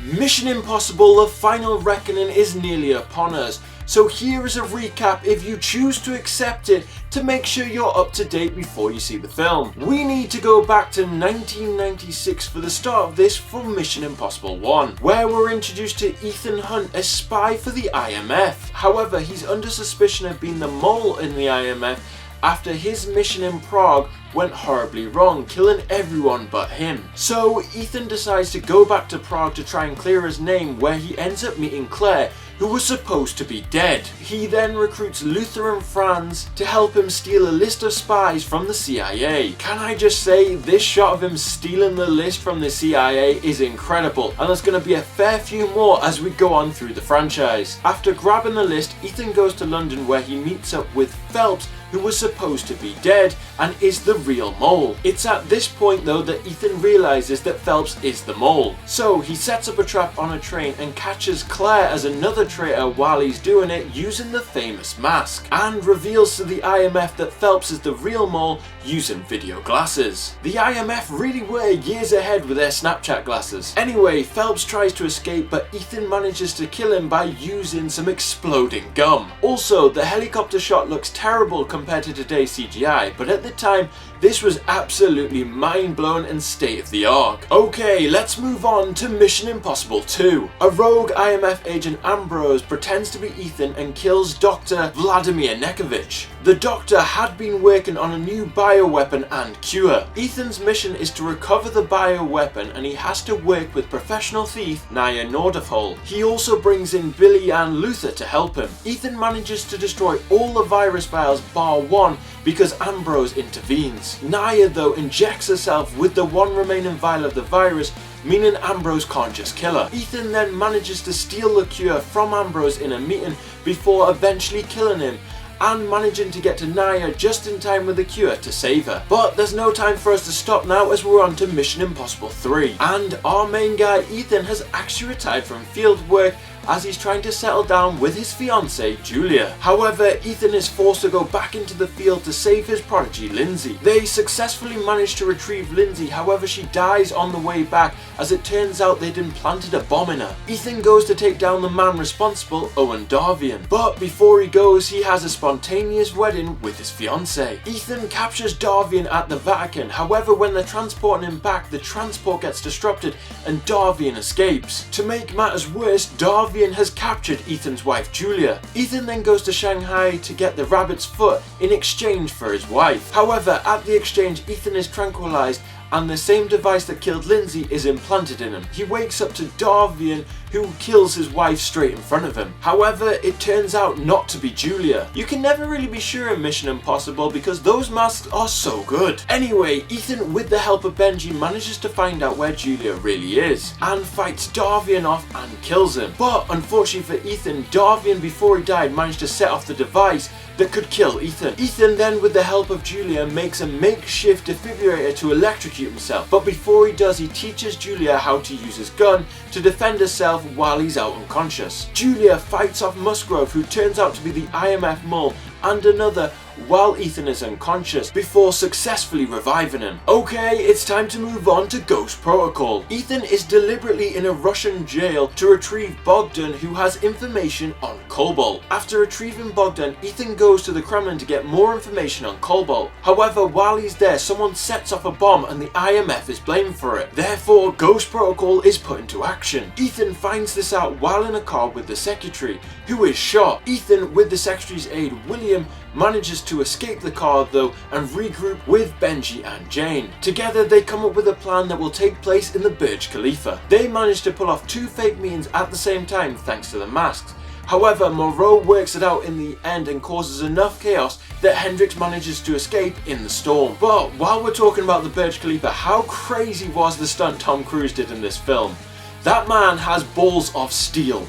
Mission Impossible: The Final Reckoning is nearly upon us, so here is a recap if you choose to accept it to make sure you're up to date before you see the film. We need to go back to 1996 for the start of this for Mission Impossible 1, where we're introduced to Ethan Hunt, a spy for the IMF. However, he's under suspicion of being the mole in the IMF after his mission in Prague went horribly wrong, killing everyone but him. So Ethan decides to go back to Prague to try and clear his name, where he ends up meeting Claire, who was supposed to be dead. He then recruits Luther and Franz to help him steal a list of spies from the CIA. Can I just say, this shot of him stealing the list from the CIA is incredible, and there's going to be a fair few more as we go on through the franchise. After grabbing the list, Ethan goes to London where he meets up with Phelps, who was supposed to be dead and is the real mole. It's at this point though that Ethan realizes that Phelps is the mole. So he sets up a trap on a train and catches Claire as another traitor while he's doing it using the famous mask, and reveals to the IMF that Phelps is the real mole using video glasses. The IMF really were years ahead with their Snapchat glasses. Anyway, Phelps tries to escape, but Ethan manages to kill him by using some exploding gum. Also, the helicopter shot looks terrible compared to today's CGI, but at the time this was absolutely mind-blowing and state-of-the-art. Okay, let's move on to Mission Impossible 2. A rogue IMF agent, Ambrose, pretends to be Ethan and kills Dr. Vladimir Nekovich. The doctor had been working on a new bioweapon and cure. Ethan's mission is to recover the bioweapon, and he has to work with professional thief Naya Nordafol. He also brings in Billy and Luther to help him. Ethan manages to destroy all the virus vials bar one because Ambrose intervenes. Naya though injects herself with the one remaining vial of the virus, meaning Ambrose can't just kill her. Ethan then manages to steal the cure from Ambrose in a meeting before eventually killing him, and managing to get to Naya just in time with the cure to save her. But there's no time for us to stop now, as we're on to Mission Impossible 3. And our main guy Ethan has actually retired from field work as he's trying to settle down with his fiancée Julia. However, Ethan is forced to go back into the field to save his prodigy Lindsay. They successfully manage to retrieve Lindsay, however she dies on the way back as it turns out they'd implanted a bomb in her. Ethan goes to take down the man responsible, Owen Darvian, but before he goes he has a spontaneous wedding with his fiancée. Ethan captures Darvian at the Vatican, however when they're transporting him back, the transport gets disrupted and Darvian escapes. To make matters worse, Darvian has captured Ethan's wife Julia. Ethan then goes to Shanghai to get the rabbit's foot in exchange for his wife. However, at the exchange Ethan is tranquilized and the same device that killed Lindsay is implanted in him. He wakes up to Darvian, who kills his wife straight in front of him. However, it turns out not to be Julia. You can never really be sure in Mission Impossible because those masks are so good. Anyway, Ethan, with the help of Benji, manages to find out where Julia really is and fights Darvian off and kills him. But unfortunately for Ethan, Darvian before he died managed to set off the device that could kill Ethan. Ethan then, with the help of Julia, makes a makeshift defibrillator to electrocute himself, but before he does, he teaches Julia how to use his gun to defend herself while he's out unconscious. Julia fights off Musgrove, who turns out to be the IMF mole, and another while Ethan is unconscious before successfully reviving him. Okay, it's time to move on to Ghost Protocol. Ethan is deliberately in a Russian jail to retrieve Bogdan, who has information on Cobalt. After retrieving Bogdan, Ethan goes to the Kremlin to get more information on Cobalt. However, while he's there, someone sets off a bomb and the IMF is blamed for it. Therefore, Ghost Protocol is put into action. Ethan finds this out while in a car with the secretary, who is shot. Ethan, with the secretary's aid, William, manages to escape the car though and regroup with Benji and Jane. Together they come up with a plan that will take place in the Burj Khalifa. They manage to pull off two fake meetings at the same time thanks to the masks. However, Moreau works it out in the end and causes enough chaos that Hendrix manages to escape in the storm. But while we're talking about the Burj Khalifa, how crazy was the stunt Tom Cruise did in this film? That man has balls of steel.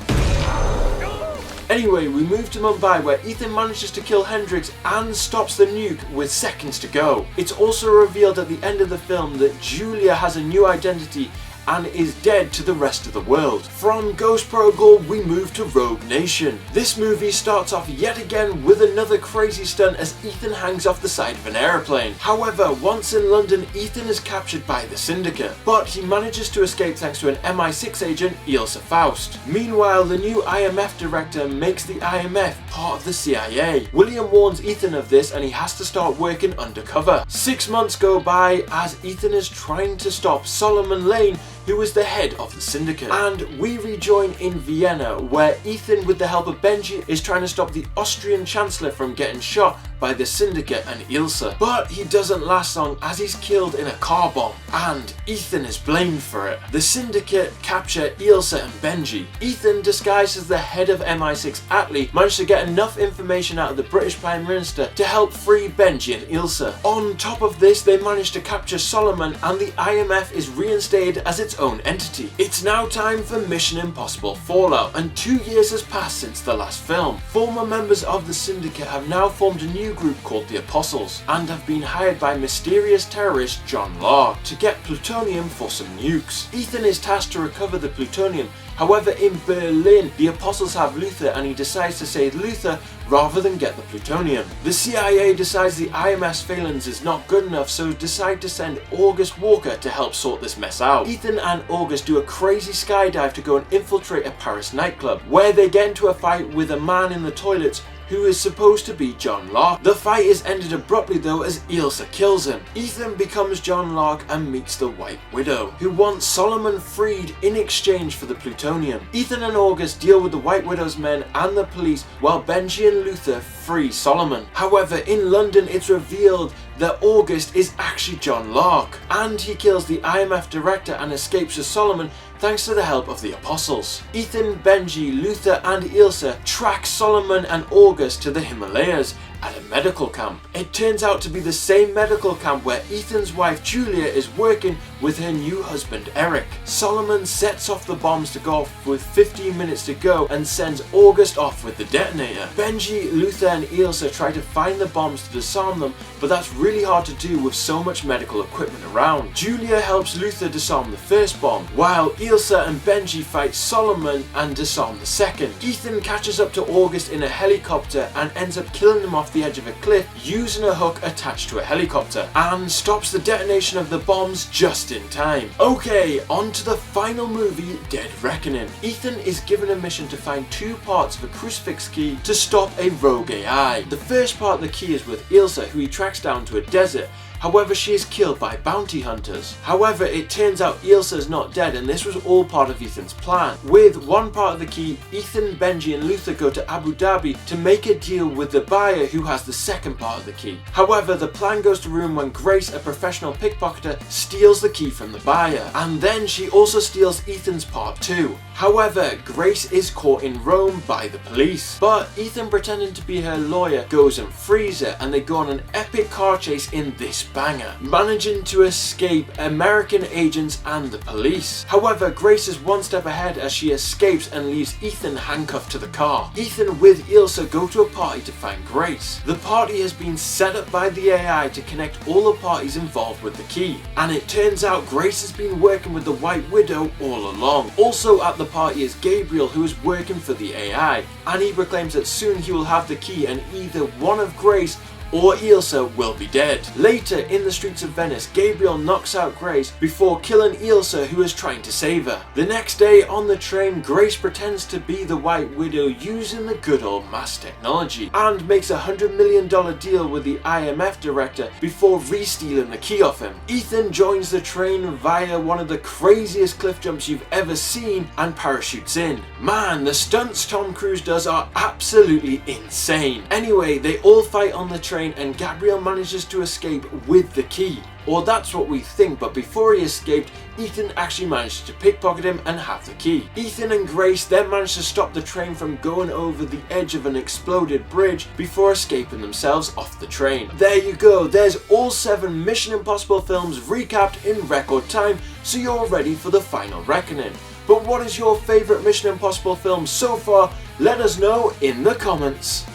Anyway, we move to Mumbai where Ethan manages to kill Hendrix and stops the nuke with seconds to go. It's also revealed at the end of the film that Julia has a new identity and is dead to the rest of the world. From Ghost Protocol we move to Rogue Nation. This movie starts off yet again with another crazy stunt as Ethan hangs off the side of an aeroplane. However, once in London, Ethan is captured by the Syndicate, but he manages to escape thanks to an MI6 agent, Ilsa Faust. Meanwhile, the new IMF director makes the IMF part of the CIA. William warns Ethan of this and he has to start working undercover. 6 months go by as Ethan is trying to stop Solomon Lane, who is the head of the Syndicate. And we rejoin in Vienna, where Ethan, with the help of Benji, is trying to stop the Austrian Chancellor from getting shot by the Syndicate and Ilsa. But he doesn't last long as he's killed in a car bomb, and Ethan is blamed for it. The Syndicate capture Ilsa and Benji. Ethan, disguised as the head of MI6 Atlee, managed to get enough information out of the British Prime Minister to help free Benji and Ilsa. On top of this, they managed to capture Solomon, and the IMF is reinstated as its own entity. It's now time for Mission Impossible Fallout, and 2 years has passed since the last film. Former members of the Syndicate have now formed a new group called the Apostles, and have been hired by mysterious terrorist John Lark to get plutonium for some nukes. Ethan is tasked to recover the plutonium. However, in Berlin, the Apostles have Luther, and he decides to save Luther rather than get the plutonium. The CIA decides the IMF's failings is not good enough, so decide to send August Walker to help sort this mess out. Ethan and August do a crazy skydive to go and infiltrate a Paris nightclub, where they get into a fight with a man in the toilets who is supposed to be John Lark. The fight is ended abruptly though as Ilsa kills him. Ethan becomes John Lark and meets the White Widow, who wants Solomon freed in exchange for the plutonium. Ethan and August deal with the White Widow's men and the police, while Benji and Luther free Solomon. However, in London it's revealed that August is actually John Lark, and he kills the IMF director and escapes with Solomon thanks to the help of the Apostles. Ethan, Benji, Luther and Ilsa track Solomon and August to the Himalayas at a medical camp. It turns out to be the same medical camp where Ethan's wife Julia is working with her new husband Eric. Solomon sets off the bombs to go off with 15 minutes to go and sends August off with the detonator. Benji, Luther and Ilsa try to find the bombs to disarm them, but that's really hard to do with so much medical equipment around. Julia helps Luther disarm the first bomb, while Ilsa and Benji fight Solomon and disarm the second. Ethan catches up to August in a helicopter and ends up killing him off the edge of a cliff using a hook attached to a helicopter, and stops the detonation of the bombs just in time. Okay, on to the final movie, Dead Reckoning. Ethan is given a mission to find 2 parts of a crucifix key to stop a rogue AI. The first part of the key is with Ilsa, who he tracks down to a desert. However, she is killed by bounty hunters. However, it turns out Ilsa is not dead, and this was all part of Ethan's plan. With one part of the key, Ethan, Benji and Luther go to Abu Dhabi to make a deal with the buyer who has the second part of the key. However, the plan goes to ruin when Grace, a professional pickpocketer, steals the key from the buyer, and then she also steals Ethan's part too. However, Grace is caught in Rome by the police, but Ethan, pretending to be her lawyer, goes and frees her, and they go on an epic car chase in this banger, managing to escape American agents and the police. However, Grace is one step ahead as she escapes and leaves Ethan handcuffed to the car. Ethan with Ilsa go to a party to find Grace. The party has been set up by the AI to connect all the parties involved with the key, and it turns out Grace has been working with the White Widow all along. Also at the party is Gabriel, who is working for the AI, and he proclaims that soon he will have the key and either one of Grace or Ilsa will be dead. Later, in the streets of Venice, Gabriel knocks out Grace before killing Ilsa, who is trying to save her. The next day on the train, Grace pretends to be the White Widow using the good old mass technology, and makes a $100 million deal with the IMF director before re-stealing the key off him. Ethan joins the train via one of the craziest cliff jumps you've ever seen and parachutes in. Man, the stunts Tom Cruise does are absolutely insane. Anyway, they all fight on the train and Gabriel manages to escape with the key. Or that's what we think, but before he escaped, Ethan actually managed to pickpocket him and have the key. Ethan and Grace then managed to stop the train from going over the edge of an exploded bridge before escaping themselves off the train. There you go, there's all 7 Mission Impossible films recapped in record time, so you're ready for the final reckoning. But what is your favourite Mission Impossible film so far? Let us know in the comments.